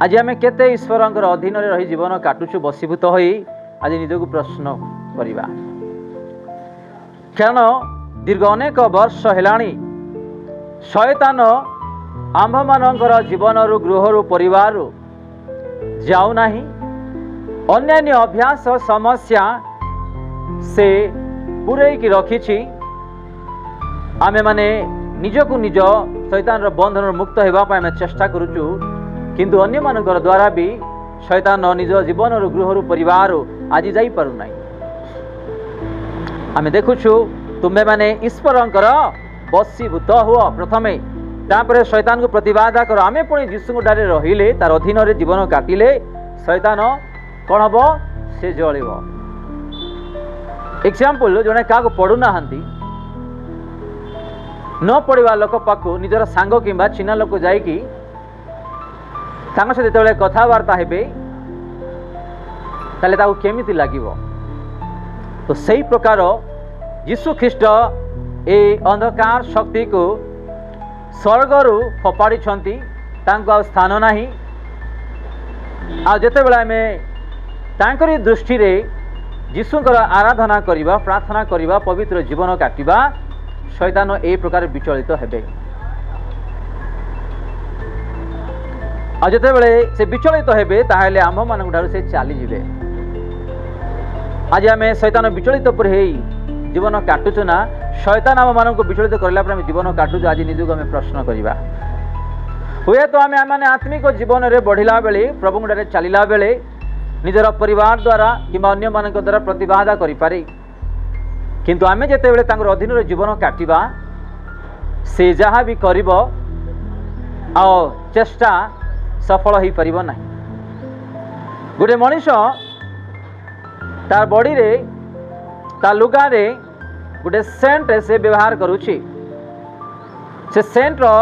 आज आम केते ईश्वर अधीन रही जीवन काटुचु बसीभूत हो आज निजक प्रश्न करवा कारण दीर्घ अनेक वर्ष है शयतान आंभ मानकर जीवन गृह परिवार जाऊना अन्यान्य अभ्यास समस्या से पूरेक रखी आमे माने निजकु निज शैतान बंधन मुक्त होगापी चेष्टा करुचु किंतु अन्य मानकर द्वारा भी शैतान निज जीवन गृह परिवार आज जाई पारु नाही। आमे देखुछु तुम्हें माने ईश्वरंकर बसीभूत हुआ प्रथमे तापर शैतान को प्रतिबाधा कर आमे पुणी जीशु डारे रहिले तार अधीन रे जीवन काटिले शैतान कौन हम से जलिब। एग्जांपल जड़े क्या पढ़ु ना न पढ़ा लोक पाख निजर सांग किंबा चिन्ह लोक जाइकी सहित जो कथबार्ता हे केमिति लागिबो। तो सही प्रकार यीशु ख्रीस्ट ए अंधकार शक्ति को स्वर्गरु फपाड़ी स्थान नाही आ जेते बेला आमे तांकरी दृष्टि रे यीशुंकर आराधना करिबा प्रार्थना करिबा पवित्र जीवन काटिबा शैतान ए प्रकार विचलित हेबे आ जेते बेले से विचलित हेबे ताहेले आम्भ मानक ठारु से चली जिवे। आज आमे शैतान विचलित पर हेई जीवन काटुचु ना शैतान आम मानक विचलित करला पर आमे जीवन काटुचु। आज निजको आमे प्रश्न करिबा हुए तो आमे माने आत्मिक जीवन रे बढ़िला बेले प्रभु ठारे चलिला बेले निजर परिवार द्वारा किंबा अन्य मानक द्वारा प्रतिबाधा करि पारे किंतु आमे जेते बेले तांकर अधीन रे जीवन काटिबा से जहाँ भी करिबो आ चेष्टा सफल हो पारिबो नाही। गोटे मनीष तार बॉडी रे तार लुगा रे गोटे सेंट से व्यवहार करुछि से सेंट रो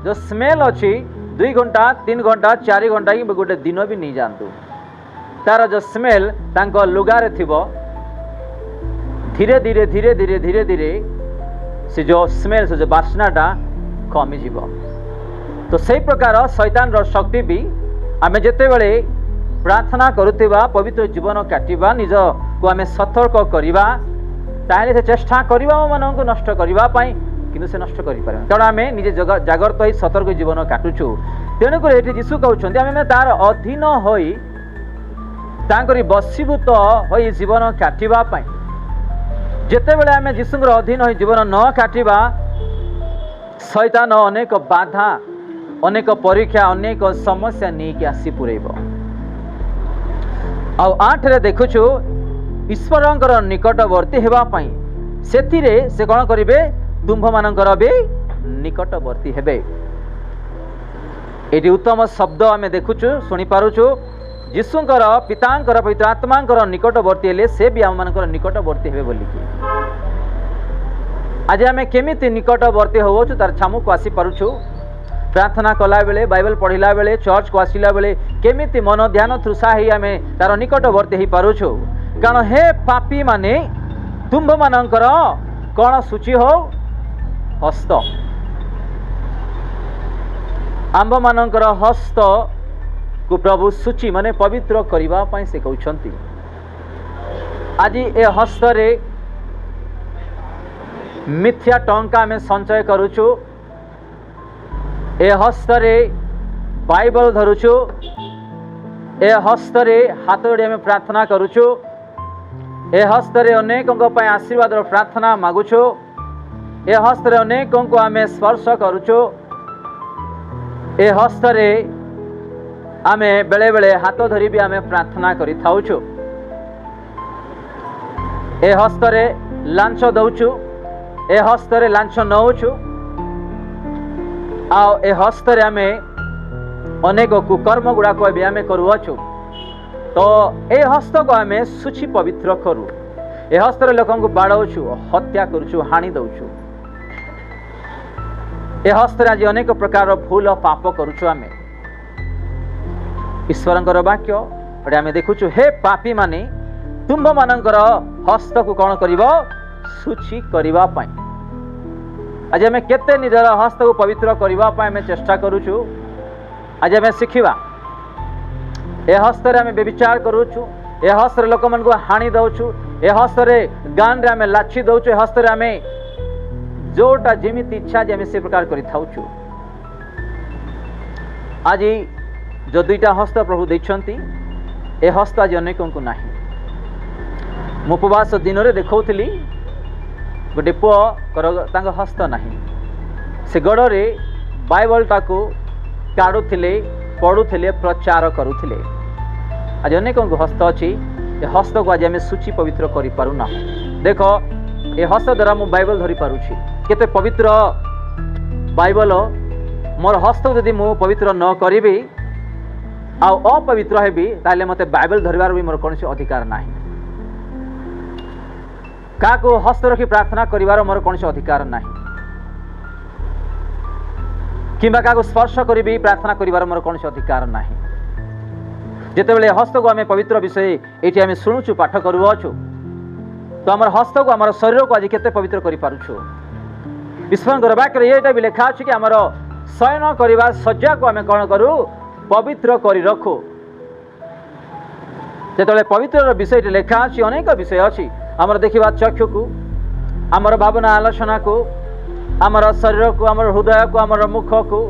जो स्मेल अच्छी 2 घंटा 3 घंटा 4 घंटा कि गोटे दिन भी नहीं जानतु तार जो स्मेल तांको लुगारे थिबो धीरे धीरे धीरे धीरे धीरे धीरे से जो स्मेल से जो बास्नाटा कमी जीवो। तो सही प्रकार शैतान रो शक्ति भी आमे जेते बेले प्रार्थना करुथिबा पवित्र जीवन काटिबा निज को आमे सतर्क करिबा ताहेले से चेष्टा करिबा मानन को नष्ट करिबा पई किंतु से नष्ट करि पारे कारण आमे निजे जागृत होई सतर्क जीवन काटुछु। तेणु कर एठी यीशु कहउछन्ती आमे तार अधीन होई तांकरी बसीभूत होई जीवन काटिबा पई जेते बेले आमे यीशुंकर अधीन होई जीवन न काटिबा शैतान अनेक बाधा अनेक परीक्षा अनेक समस्या नहीं कि आसी पुरेब। आ 8 रे देखुछु ईश्वरंकर निकटवर्ती हेबा पई सेतिरे से कोन करिवे तुम्भ मानकर भी निकटवर्ती हेबे। एटी उत्तम शब्द आमे देखुछु सुनी पारुछु यीशुंकर पितांकर पवित्र आत्मांकर निकटवर्ती हेले से भी आम मानकर निकटवर्ती हेबे बोली कि आज आमे केमिति निकटवर्ती होवछु तार छामु को आसी पारुछु प्रार्थना कला बेले बाइबल पढ़िला बेले चर्च को आसिला बेले केमिति मन ध्यान तृषा ही आमे तार निकटवर्ती ही पारुछु कारण हे पापी माने तुम्भ मानकर कौन सूची हो हस्त आंब मानकर हस्त को प्रभु सूची माने पवित्र करिबा पई से कहउछंती। आज ए हस्त रे मिथ्या टंका में संचय करूछु ए हस्त रे बाइबल धरुछु ए हस्त रे हाथ जोड़ी में प्रार्थना करूछु ए हस्त रे अनेकों पई आशीर्वाद रो प्रार्थना मागुछु ए हस्त रे अनेकों को आमे स्पर्श करूछु ए हस्त रे आमे बेले बेले हाथ धरी भी आमे प्रार्थना करि थाउछु ए हस्त रे लांछ दउछु ए हस्त रे लांछ नउछु आ ए हस्त रे आमे अनेक कुकर्म गुड़ा को भी आमे करूछु। तो ए हस्त को आमे सूची पवित्र करू ए हस्त रे लोकन को बाड़ौछु हत्या करूछु हानि दउछु ए हस्त रे आज अनेक प्रकार भूल पाप करूछु आमे ईश्वरंकर वाक्य एटा आमे देखुछु हे पापी माने तुम्भ मानकर हस्त को कौन करिवो सूची करिवा पई आज आमे केते निजर हस्त को पवित्र करिवा पई आमे चेष्टा करूछु। आज आमे शिखिबा ए हस्तर आम व्यभिचार करुचु, ए हस्तर लोक मन को हानि दउछु, ए हस्तर गान रे आम लाछी दउछु, ए हस्तर आम जोटा जेमिति इच्छा जे आम से प्रकार करि थाउछु। आज जो दुईटा हस्त प्रभु देछंती ए हस्त आज अनेकों को नाही। मु उपवास दिन रे देखौथली गोटे पुओ तांग हस्त नाही, से गड़े बाइबल टाको काढ़ुले पढ़ुले प्रचार करुले। आज अनेकों को हस्त अच्छी, ए हस्त को आज आम सूची पवित्र कर पारुना। देख ए हस्त द्वारा मु बाइबल धरी पारुछि, केते पवित्र बाइबल। मोर हस्त यदि मु पवित्र न करी आउ अपवित्र हेबी ताले मते बाइबल धरबार भी मोर कौन अधिकार नाही। का को हस्त रखी प्रार्थना करिवार मोर कौन अधिकार नाही, किंबा का स्पर्श करी प्रार्थना करिवार मोर कौन अधिकार नाही। जेतेबेले हस्त को आम पवित्र विषय ये आम शुणुचु पाठ करूछु, तो आम हस्त को आम शरीर को आज केते पवित्र करि पारुछु। ईश्वर वाक्य ये भी लिखा अच्छे कि आमर शयन करवा शज्या को आम कौन करूँ पवित्र करी रखु। जेतेबेले पवित्र विषय लिखा अच्छी अनेक विषय अच्छी, आमर देखा चक्षु को, आमर भावना आलोचना को, आमर शरीर को, आमर हृदय को, आमर मुख को,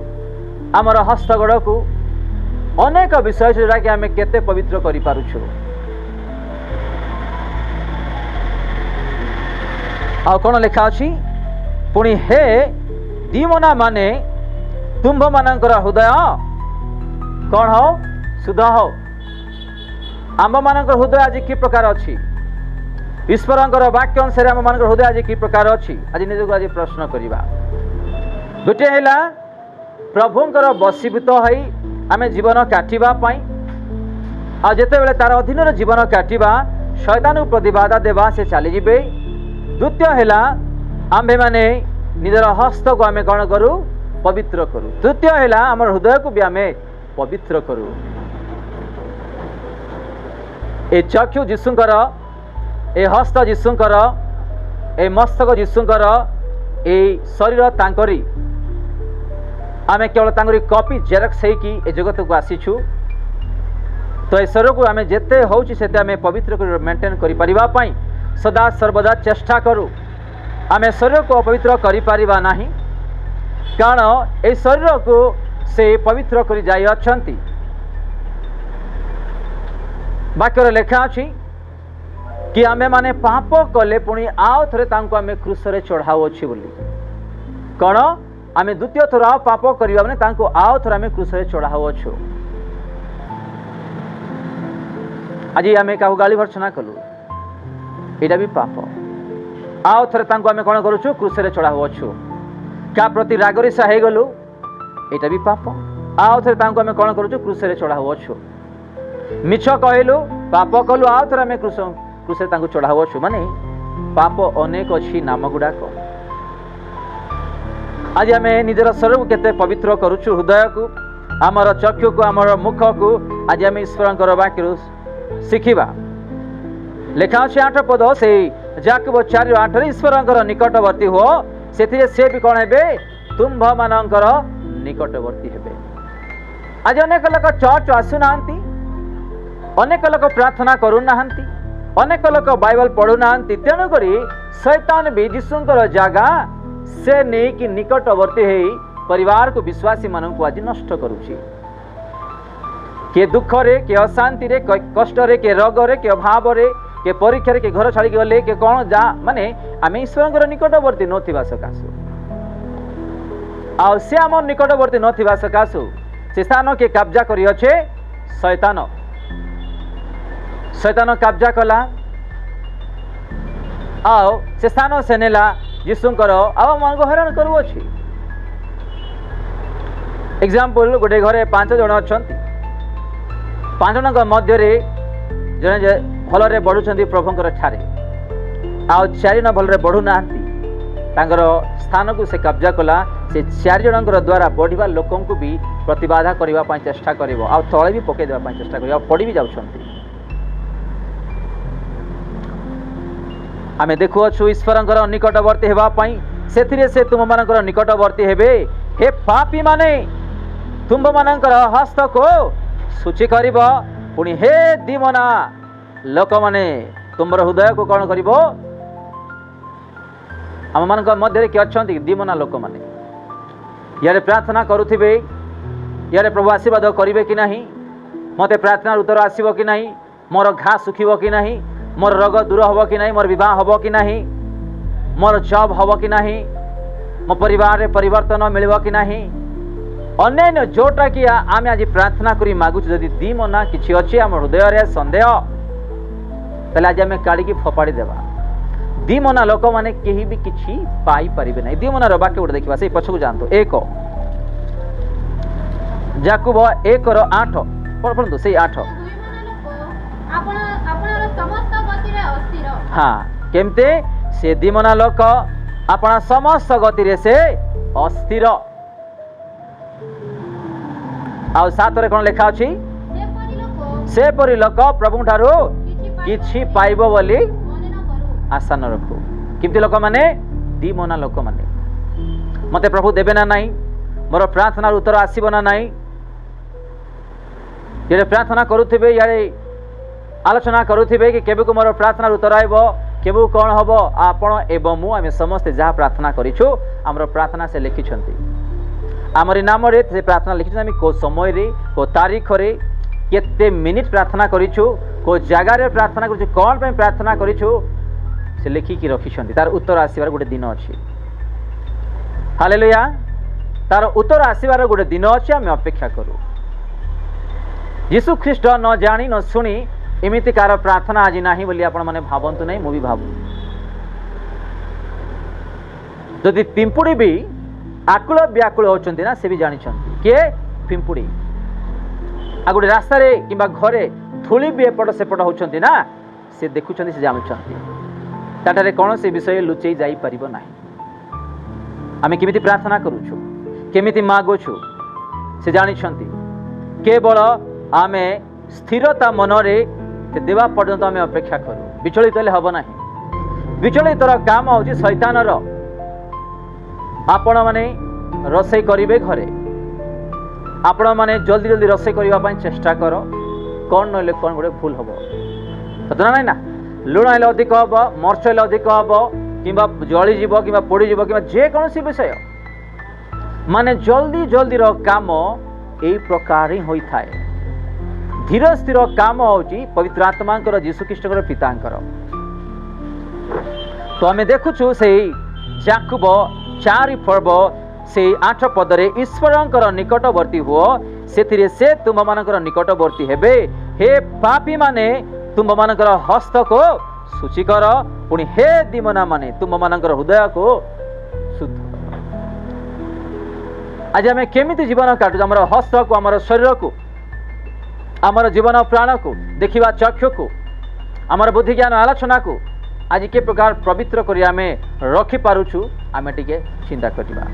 आमर हस्तगोड़ को, अनेक विषय जोटा कि आम केते पवित्र करि पारुछु। आ कौन लिखा अच्छी पुणी हे दीमना माने तुम्भ मानकर हृदय कौन हो शुद्ध हो। आम मान हृदय आज कि प्रकार अच्छी, ईश्वर वाक्य अनुसार आम मान हृदय आज कि प्रकार अच्छी। आज निजक आज प्रश्न करवा। गोटे है प्रभुंर बसीभूत हो आम जीवन काटापी, आते बेले तार अधीन जीवन काटा शैतान प्रति बाधा देवा से चलीजे। द्वितीय है आम्भे माने निजर हस्त को आम कौन करूँ पवित्र करूँ। तृतीय है आम हृदय को भी आम पवित्र करूँ। ए चक्षु जीशुंकर, ए हस्त जीशुंकर, ए मस्तक जीशुंकर, ए शरीर तांकरी आम केवल तांकरी कॉपी जेरक्स होगी ए जगत को आसीछु। तो ए शरीर को आम जेते होउछि सेते आम पवित्र कर मेंटेन करि परिबा पई सदा सर्वदा चेष्टा करूँ। आम शरीर को अपवित्र करि परिबा नाही, कारण ए शरीर को से पवित्र करि जाई अछंती। वाक्य लेखा अछि कि आमे माने पाप कले पुणी आउ थरे तांको आमे क्रूसरे चढ़ाऊ अछि बोली। कौन आमे द्वितीय थर आ पाप करिबा माने तांको आउ थरे आमे क्रूसरे चढ़ाऊ अछु। आज आमे काहु गाली भर्सना कलु, एटा भी पाप। आउ थरे तांको आमे कोन करूछु क्रूसरे चढ़ाऊ अछु। क्या प्रति रागरिसा हे गलु, एटा भी पाप। आउ थरे तांको आमे कोन करूछु क्रूसरे चढ़ाऊ अछु। मिछ कहलु पाप कलु, आउ थरे आमे क्रूसरे तांको चढ़ाऊ अछु। माने पाप अनेक अछि नाम गुडाक। आज आमे निजर शरीर को केते पवित्र करूछु, हृदय को, आमर चक्षु को, आमर मुख को आज आमे ईश्वरंकर वाक्य शिखिबा। लेखा अछि 8 पद से याकूब 4:8 ईश्वरंकर निकटवर्ती हो सेथिरे से भी कौन हेबे तुम्भ मानकर निकटवर्ती हेबे। आज अनेक लोक चर्च आसु नांती, अनेक लोक प्रार्थना करू नांती, अनेक लोक बाइबल पढ़ू नांती। तेणु करी शैतान भी यीशुंकर जागा से नहीं कि निकटवर्ती है परिवार को विश्वासी मानन को आज नष्ट करूची। के दुख रे, के अशांति रे, कष्ट रे, के रोग रे, के अभाव रे, के परीक्षा रे, के घर छाड़ी गले, के कौन जा माने आम ईश्वर निकटवर्ती नथिबा सकाशु आ से आम निकटवर्ती नथिबा सकाशु से स्थान के कब्जा करी अच्छे शैतान। शैतान कब्जा कला आओ से स्थान से नेला यीशुंकर आम मन को हैरान करू अछि। एग्जांपल गोटे घरे 5 जन अछंती, 5 जनक मध्य जने भलरे बढ़ुछंती प्रभुंकर ठारे, आ 4 जन भलरे बढ़ु नांती। तांकर स्थान को से कब्जा कला। से 4 जनकर द्वारा बढ़िबा लोकन को भी प्रतिबाधा करिबा पई चेष्टा करिवो, आ तळे भी पके देबा पई चेष्टा करिवो, पड़ी भी जाउछंती। आमे देखु अछु ईश्वरंकर निकटवर्ती हेबा पई सेथिरे से तुम मानकर निकटवर्ती हेबे। हे पापी माने तुम मानकर हस्त को सूची करिवो, पुणी हे दीमना लोक मैंने तुम हृदय को कौन कर आम मान मध्य किए अच्छा दीमना लोक मैंने यारे प्रार्थना करुवे यारे प्रभु आशीर्वाद करेंगे कि नहीं मत प्रार्थना उत्तर आसब कि नहीं मोर घा सुखब कि नहीं मोर रोग दूर हम कि नहीं मोर बह हम कि नहीं मोर जॉब हम कि नहीं मो परिवार परिवर्तन मिल कि नहीं अन्य जोटा कि आम आज प्रार्थना करी मागुच जदि दीमना किसी अच्छे आम हृदय सन्देह तेल आज आम काढ़ी फोपाड़ी देवा दीमना लोक मैंने कहीं भी किसी पाई पारे ना दीमनार वाक्य गोटे देखा से पछक जातु 1 याकूब 1:8 पढ़ु से 8 हाँ केमते से दीमना लोक अपना समस्त गति से अस्थिर आ 7 रे कौन लिखा अच्छी से परी लोक प्रभु ठारू किछि पाइबो बोली आशा न रखू किमती लोक माने दीमना लोक माने मते प्रभु देवे ना नहीं मोर प्रार्थना उत्तर आसीब ना नहीं ये प्रार्थना करुथिबे यारे आलोचना करुथिबे कि केबे को मोर प्रार्थना उत्तर आइबो केबे कौन हम आपण एवं मु आमे समस्त जहाँ प्रार्थना करिछु हमर प्रार्थना से लिखिछंती आमरी नाम रे से प्रार्थना लिखिछु आमी को समय रे को तारीख रे केते मिनिट प्रार्थना करिछु को जगह रे प्रार्थना करिछु कौन पे प्रार्थना करिछु से लिखिकी रखिछंती तार उत्तर आसीबार गोटे दिन अछि हालेलुया तार उत्तर आसीबार गोटे दिन अछि आमे अपेक्षा करू यीशु ख्रीष्ट न जानी न सुनी एमिति कार प्रार्थना आज नाही बोली आपण माने भाबंतु नहीं मु भी भाबू जदि पिंपुड़ी भी आकुल व्याकुल होचंती ना से भी जानी किए पिंपुड़ी आ गोटे रास्ता रे किंबा घरे धूली भी एपट सेपट होचंती ना से देखुचंती से जानुचंती ताठारे कौन से विषय लुचई जाई परिबो नाही आमे केमिति प्रार्थना करूछु केमिति मागुछु से जानी केवल आमे स्थिरता मनरे देवा पर्यंत आमे अपेक्षा करू विचलित हेले हब नाही विचलितर काम होची शैतानर आपण माने रोषे करिवे घरे आपण माने जल्दी जल्दी रोषे करबा पई चेष्टा कर कौन नले कौन गोटे भूल हब सतना नहीं ना लुण हेले अधिक हम मर्च हेले अधिक हम कि जली जीव कि पोड़ी जीव कि जेकोसी विषय माने जल्दी जल्दी काम यही प्रकार ही होता है धीर स्थिर काम होची पवित्र आत्मा जीशु ख्रीष्ट पितांकर तो आम देखुचु से याकूब 4 पर्व से 8 पदरे ईश्वर निकटवर्ती हुओ से तुम मानकर निकटवर्ती हेबे हे पापी माने तुम मानकर हस्त को सूची कर पुणी हे दीमना माने तुम मानकर हृदय को शुद्ध कर आज आम केमिति जीवन काटु आमर हस्त को आमर शरीर को आमर जीवन प्राण को देखा चक्षु को आमर बुद्धि ज्ञान आलोचना को आज के प्रकार पवित्र करी आमे रखी पारुछु आमे टिके चिंता करिबा।